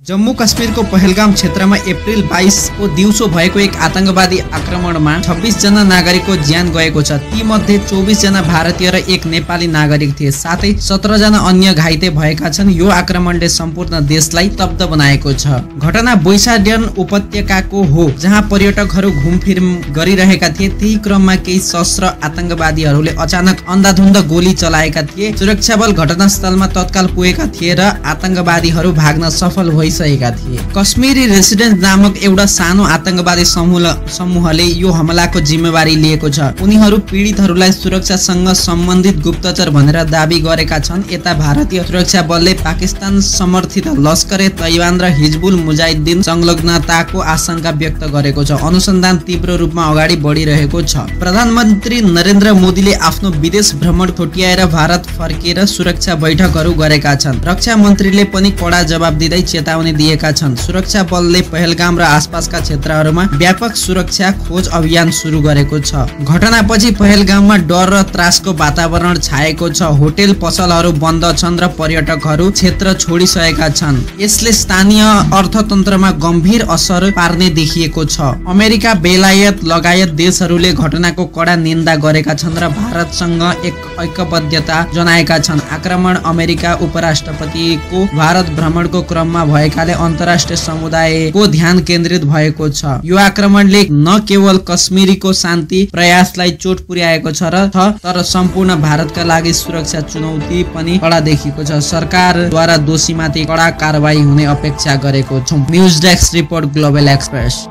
जम्मू काश्मीरको पहलगाम क्षेत्रमा अप्रिल 22 को दिउँसो भएको एक आतंकवादी आक्रमणमा 26 जना नागरिकको ज्यान गएको छ। ती मध्ये 24 जना भारतीय र एक नेपाली नागरिक थिए। साथै 17 जना अन्य घाइते भएका छन्। यो आक्रमणले सम्पूर्ण देशलाई स्तब्ध बनाएको छ। घटना बोइसाडेन उपत्यकाको हो, जहाँ पर्यटकहरू घुमफिर गरिरहेका थिए। त्यही क्रममा केही सशस्त्र आतंकवादीहरूले अचानक अन्धाधुन्ध गोली चलाएका थिए। सुरक्षा बल घटनास्थलमा तत्काल पुगेका थिए र आतंकवादीहरू भाग्न सफल भइसकेका थिए। कश्मीरी रेसिडेन्ट नामक एउटा सानो आतंकवादी समूहले यो हमलाको जिम्मेवारी लिएको छ। उनीहरू पीडितहरूलाई सुरक्षासँग सम्बन्धित गुप्तचर भनेर दाबी गरेका छन्। यता भारतीय सुरक्षा बलले पाकिस्तान समर्थित लस्कर-ए तैयबा र हिजबुल मुजाहिद्दिन संलग्नताको आशंका व्यक्त गरेको छ। अनुसन्धान तीव्र रूपमा अगाडि बढिरहेको छ। प्रधानमन्त्री नरेन्द्र मोदीले आफ्नो विदेश भ्रमण छोट्याएर भारत फर्केर सुरक्षा बैठकहरू गरेका छन्। रक्षा मन्त्रीले पनि कडा जवाब दिँदै चेतावनी दिएका छन्। सुरक्षा बलले पहलगाम र आसपासका क्षेत्रहरूमा व्यापक सुरक्षा खोज अभियान सुरु गरेको छ। घटनापछि पहलगाममा डर र त्रासको वातावरण छाएको छ। होटेल पसलहरू बन्द छन् र पर्यटकहरू क्षेत्र छोडिसकेका छन्। यसले स्थानीय अर्थतन्त्रमा गम्भीर असर पार्ने देखिएको छ। अमेरिका, बेलायत लगायत देशहरूले घटनाको कडा निन्दा गरेका छन् र भारतसँग एक ऐक्यबद्धता जनाएका छन्। आक्रमण अमेरिका उपराष्ट्रपतिको भारत भ्रमणको क्रममा भएकाले अन्तर्राष्ट्रिय समुदायको ध्यान केन्द्रित भएको छ। यो आक्रमणले न केवल कश्मीरको शान्ति प्रयासलाई चोट पुर्याएको छ तर सम्पूर्ण भारतका लागि सुरक्षा चुनौती पनि कडा देखिएको छ। सरकारद्वारा दोषीमाथि कडा कारबाही हुने अपेक्षा गरेको छौं। News desk report, global express.